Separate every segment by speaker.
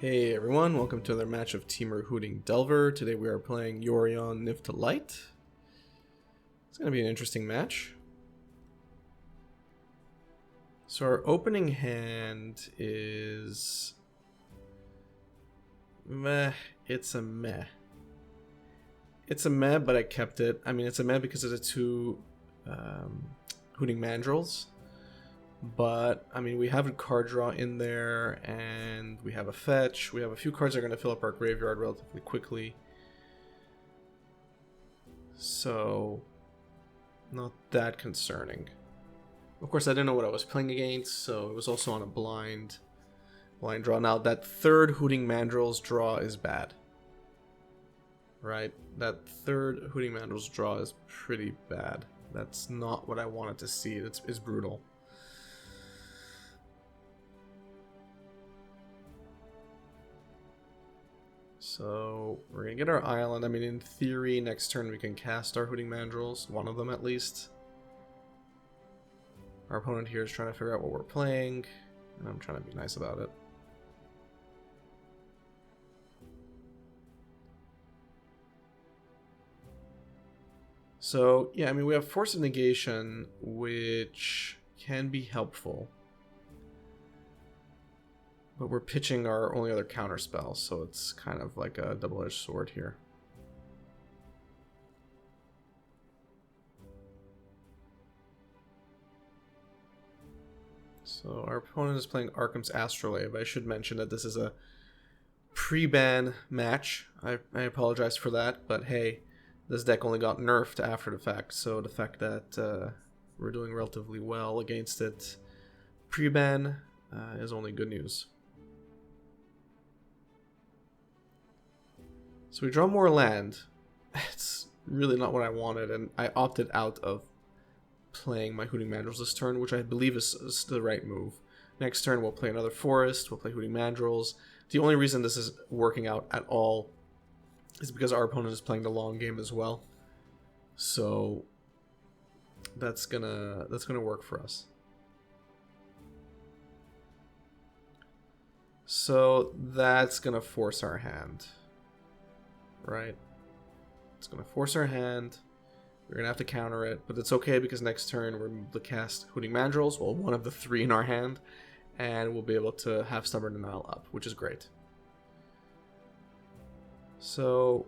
Speaker 1: Hey everyone, welcome to another match of Temur Hooting Delver. Today we are playing Yorion Niv to Light. It's going to be an interesting match. So our opening hand is... meh. It's a meh. It's a meh, but I kept it. I mean, it's a meh because of the two Hooting Mandrills. But, I mean, we have a card draw in there, and we have a fetch. We have a few cards that are going to fill up our graveyard relatively quickly. So, not that concerning. Of course, I didn't know what I was playing against, so it was also on a blind draw. Now, that third Hooting Mandrills draw is bad. Right? That third Hooting Mandrills draw is pretty bad. That's not what I wanted to see. It's brutal. So, we're going to get our island. I mean, in theory, next turn we can cast our Hooting Mandrills. One of them, at least. Our opponent here is trying to figure out what we're playing. And I'm trying to be nice about it. So, yeah, I mean, we have Force of Negation, which can be helpful. But we're pitching our only other counter spell, so it's kind of like a double-edged sword here. So our opponent is playing Arkham's Astrolabe. I should mention that this is a pre-ban match. I apologize for that, but hey, this deck only got nerfed after the fact, so the fact that we're doing relatively well against it pre-ban is only good news. So we draw more land. It's really not what I wanted, and I opted out of playing my Hooting Mandrills this turn, which I believe is the right move. Next turn we'll play another Forest, we'll play Hooting Mandrills. The only reason this is working out at all is because our opponent is playing the long game as well. So that's gonna work for us. So that's gonna force our hand. Right? It's going to force our hand. We're going to have to counter it, but it's okay because next turn we're going to cast Hooting Mandrills, well, one of the three in our hand, and we'll be able to have Stubborn Denial up, which is great. So,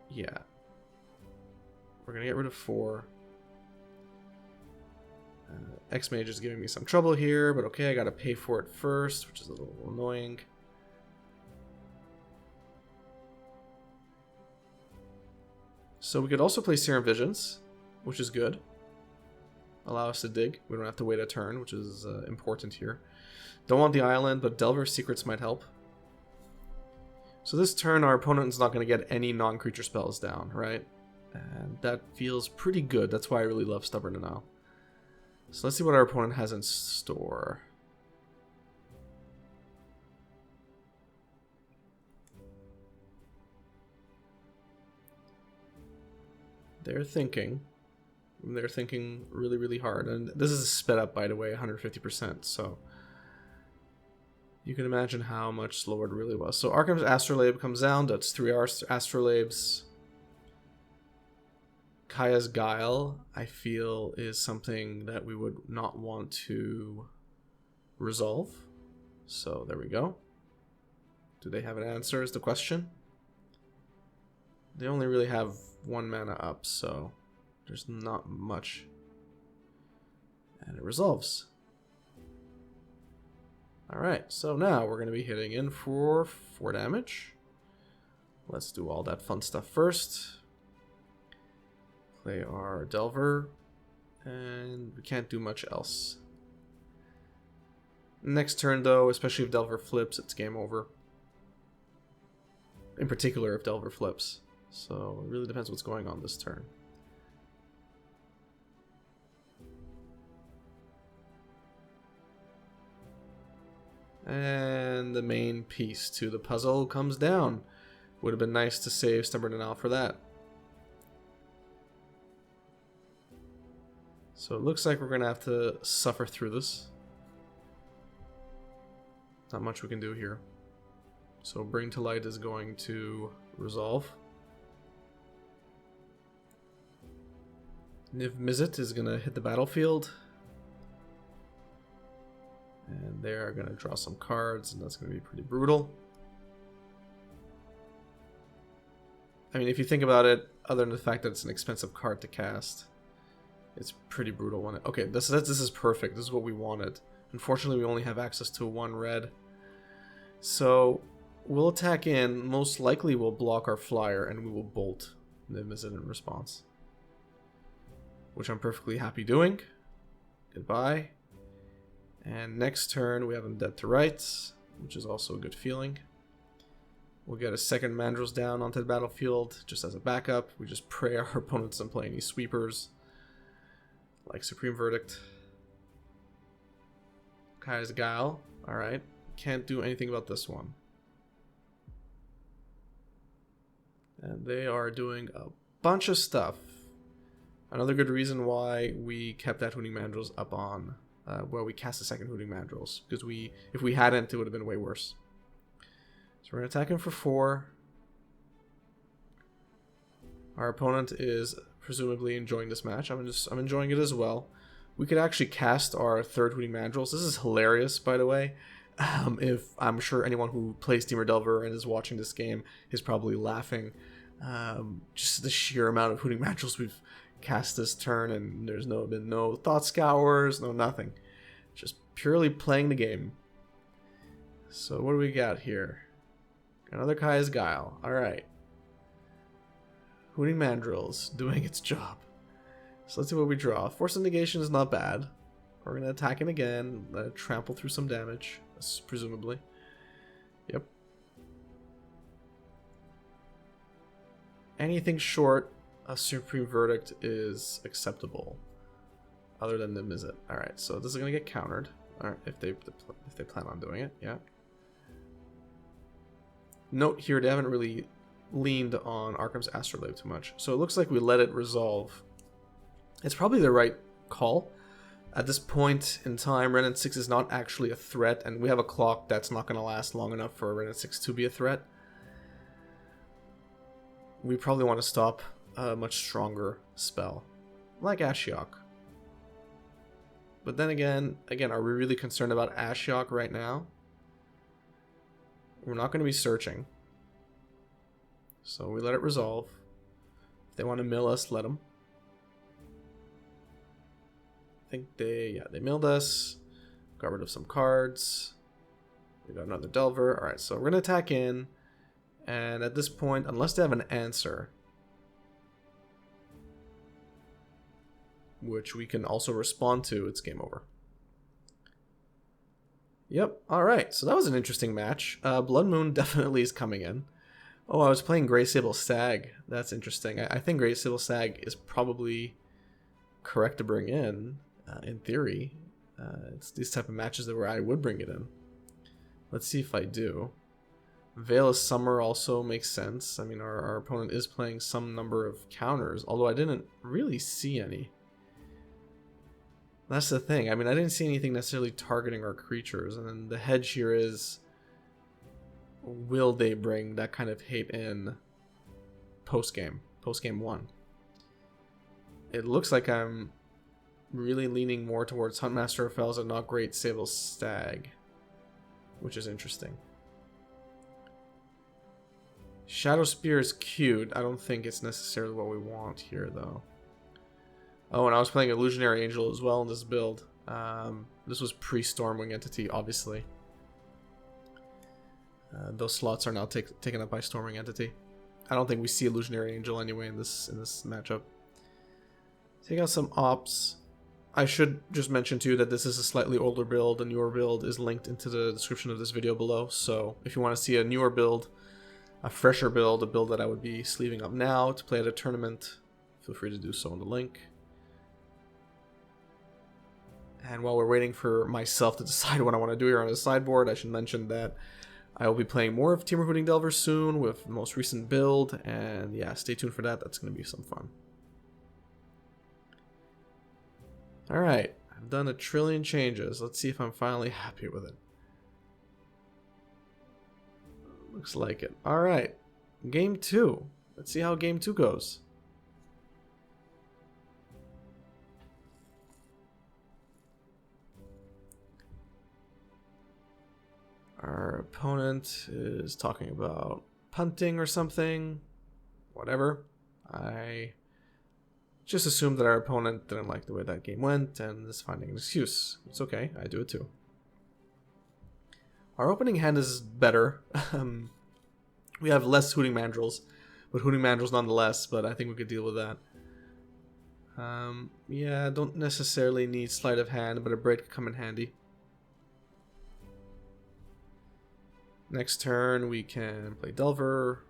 Speaker 1: yeah. We're going to get rid of 4. Xmage is giving me some trouble here, but okay, I got to pay for it first, which is a little annoying. So we could also play Serum Visions, which is good. Allow us to dig. We don't have to wait a turn, which is important here. Don't want the island, but Delver's Secrets might help. So this turn, our opponent's not going to get any non-creature spells down, right? And that feels pretty good. That's why I really love Stubborn Denial. So let's see what our opponent has in store. They're thinking really, really hard. And this is sped up, by the way, 150%. So you can imagine how much slower it really was. So Arkham's Astrolabe comes down. That's 3 Astrolabes. Kaya's Guile, I feel, is something that we would not want to resolve. So there we go. Do they have an answer is the question. They only really have 1 mana up, so there's not much. And it resolves. Alright, so now we're going to be hitting in for 4 damage. Let's do all that fun stuff first. Play our Delver, and we can't do much else. Next turn, though, especially if Delver flips, it's game over. In particular, if Delver flips. So it really depends what's going on this turn. And the main piece to the puzzle comes down. Would have been nice to save Stubborn Denial for that. So it looks like we're going to have to suffer through this. Not much we can do here. So Bring to Light is going to resolve. Niv Mizzet is going to hit the battlefield. And they're going to draw some cards, and that's going to be pretty brutal. I mean, if you think about it, other than the fact that it's an expensive card to cast, it's pretty brutal. When okay, this is perfect. This is what we wanted. Unfortunately, we only have access to 1 red. So we'll attack in. Most likely we'll block our flyer, and we will bolt Niv Mizzet in response. Which I'm perfectly happy doing. Goodbye. And next turn we have him dead to rights, which is also a good feeling. We'll get a second Mandrills down onto the battlefield just as a backup. We just pray our opponent doesn't play any sweepers, like Supreme Verdict. Kai's Guile. Alright. Can't do anything about this one. And they are doing a bunch of stuff. Another good reason why we kept that Hooting Mandrills up on, well, we cast a second Hooting Mandrills, because if we hadn't, it would have been way worse. So we're going to attack him for 4. Our opponent is presumably enjoying this match. I'm enjoying it as well. We could actually cast our third Hooting Mandrills. This is hilarious, by the way. If I'm sure anyone who plays Temur Delver and is watching this game is probably laughing. Just the sheer amount of Hooting Mandrills we've cast this turn, and there's been no Thought Scours, no nothing. Just purely playing the game. So what do we got here? Another Kai's Guile. Alright. Hooting Mandrills doing its job. So let's see what we draw. Force of Negation is not bad. We're going to attack him again. Let it trample through some damage, presumably. Yep. Anything short a Supreme Verdict is acceptable, other than the Mizzet. Alright, so this is going to get countered. Alright, if they plan on doing it, yeah. Note here, they haven't really leaned on Arkham's Astrolabe too much. So it looks like we let it resolve. It's probably the right call. At this point in time, Remnant 6 is not actually a threat, and we have a clock that's not going to last long enough for Remnant 6 to be a threat. We probably want to stop a much stronger spell, like Ashiok. But then again, are we really concerned about Ashiok right now? We're not going to be searching. So we let it resolve. If they want to mill us, let them. I think they milled us. Got rid of some cards. We got another Delver. Alright, so we're going to attack in. And at this point, unless they have an answer, which we can also respond to, it's game over. Yep, alright, so that was an interesting match. Blood Moon definitely is coming in. Oh, I was playing Grey Sable Stag. That's interesting. I think Grey Sable Stag is probably correct to bring in theory. It's these type of matches where I would bring it in. Let's see if I do. Veil of Summer also makes sense. I mean, our opponent is playing some number of counters, although I didn't really see any. That's the thing. I mean, I didn't see anything necessarily targeting our creatures, and then the hedge here is, will they bring that kind of hate in post-game 1? It looks like I'm really leaning more towards Huntmaster of Fells and not Great Sable Stag, which is interesting. Shadow Spear is cute. I don't think it's necessarily what we want here, though. Oh, and I was playing Illusionary Angel as well in this build. This was pre-Stormwing Entity, obviously. Those slots are now taken up by Stormwing Entity. I don't think we see Illusionary Angel anyway in this matchup. Take out some ops. I should just mention too that this is a slightly older build. A newer build is linked into the description of this video below. So if you want to see a newer build, a fresher build, a build that I would be sleeving up now to play at a tournament, feel free to do so in the link. And while we're waiting for myself to decide what I want to do here on the sideboard, I should mention that I will be playing more of Temur Hooting Delver soon with the most recent build, and yeah, stay tuned for that. That's going to be some fun. Alright, I've done a trillion changes. Let's see if I'm finally happy with it. Looks like it. Alright. Game 2. Let's see how game 2 goes. Our opponent is talking about punting or something. Whatever. I just assumed that our opponent didn't like the way that game went and is finding an excuse. It's okay. I do it too. Our opening hand is better. We have less Hooting Mandrills, but Hooting Mandrills nonetheless, but I think we could deal with that. Yeah, don't necessarily need sleight of hand, but a braid could come in handy. Next turn, we can play Delver.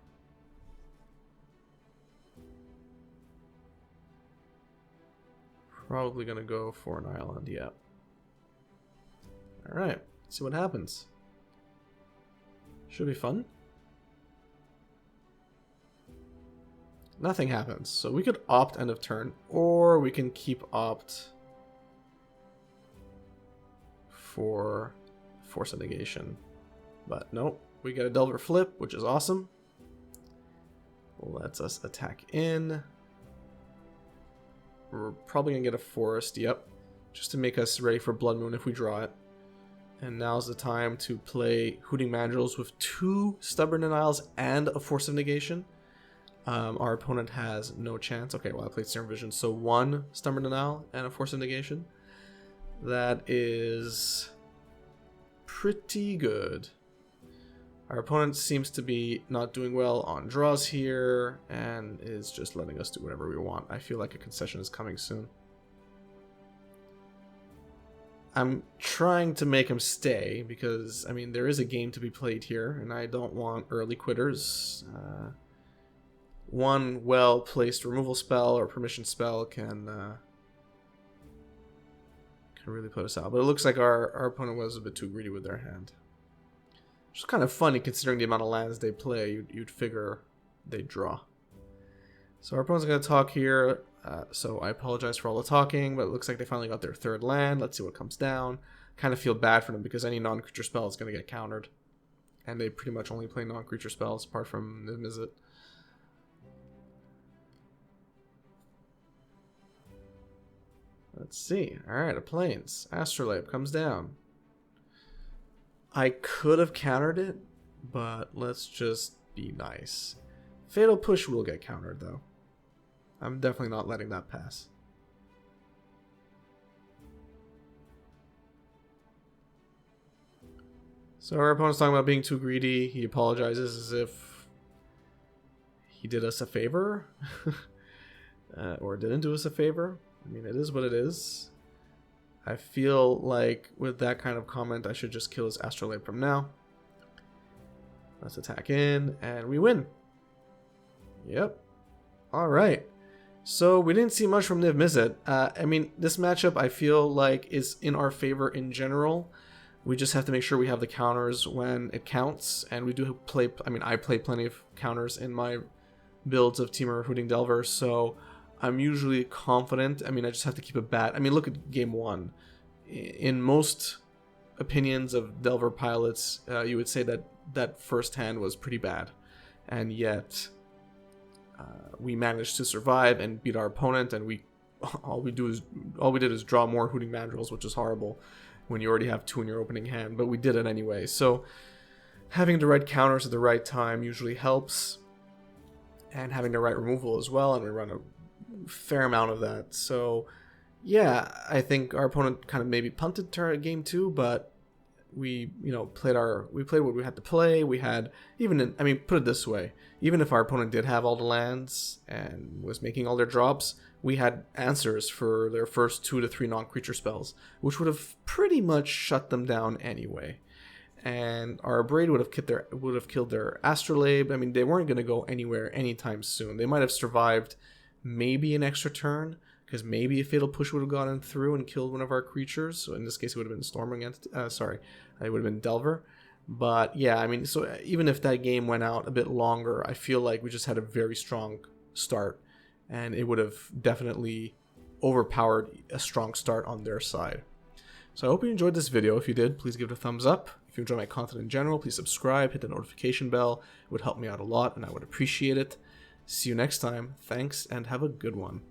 Speaker 1: Probably gonna go for an island, yeah. Alright, see what happens. Should be fun. Nothing happens, so we could opt end of turn, or we can keep opt for force of negation. But nope, we get a Delver flip, which is awesome. Lets us attack in. We're probably gonna get a forest, yep, just to make us ready for Blood Moon if we draw it. And now's the time to play Hooting Mandrills with 2 Stubborn Denials and a Force of Negation. Our opponent has no chance. Okay, well, I played Serum Vision, so 1 Stubborn Denial and a Force of Negation. That is pretty good. Our opponent seems to be not doing well on draws here and is just letting us do whatever we want. I feel like a concession is coming soon. I'm trying to make him stay because, I mean, there is a game to be played here and I don't want early quitters. One well-placed removal spell or permission spell can really put us out. But it looks like our opponent was a bit too greedy with their hand. Which is kind of funny considering the amount of lands they play. You'd figure they'd draw. So our opponent's going to talk here. So I apologize for all the talking, but it looks like they finally got their 3rd land. Let's see what comes down. Kind of feel bad for them because any non-creature spell is going to get countered. And they pretty much only play non-creature spells apart from Niv-Mizzet. Let's see. Alright, a Plains. Astrolabe comes down. I could have countered it, but let's just be nice. Fatal Push will get countered, though. I'm definitely not letting that pass. So our opponent's talking about being too greedy. He apologizes as if he did us a favor. Or didn't do us a favor. I mean, it is what it is. I feel like with that kind of comment, I should just kill his Astrolabe from now. Let's attack in, and we win. Yep. Alright. So we didn't see much from Niv-Mizzet. I mean, this matchup I feel like is in our favor in general. We just have to make sure we have the counters when it counts, and we do play, I mean, I play plenty of counters in my builds of Temur Hooting Delver, so I'm usually confident. I mean, I just have to keep a bat. I mean, look at game 1. In most opinions of Delver pilots, you would say that that first hand was pretty bad, and yet we managed to survive and beat our opponent. And all we did is draw more Hooting Mandrills, which is horrible when you already have 2 in your opening hand. But we did it anyway. So having the right counters at the right time usually helps, and having the right removal as well. And we run a fair amount of that. So yeah, I think our opponent kind of maybe punted turn game 2, but we played what we had to play. We had I mean, put it this way, even if our opponent did have all the lands and was making all their drops, we had answers for their first 2 to 3 non-creature spells, which would have pretty much shut them down anyway. And our Braid would have killed their Astrolabe. I mean, they weren't going to go anywhere anytime soon. They might have survived maybe an extra turn, because maybe a Fatal Push would have gotten through and killed one of our creatures. So in this case, it would have been Storm against, it would have been Delver. But yeah, I mean, so even if that game went out a bit longer, I feel like we just had a very strong start, and it would have definitely overpowered a strong start on their side. So I hope you enjoyed this video. If you did, please give it a thumbs up. If you enjoy my content in general, please subscribe, hit the notification bell. It would help me out a lot, and I would appreciate it. See you next time. Thanks, and have a good one.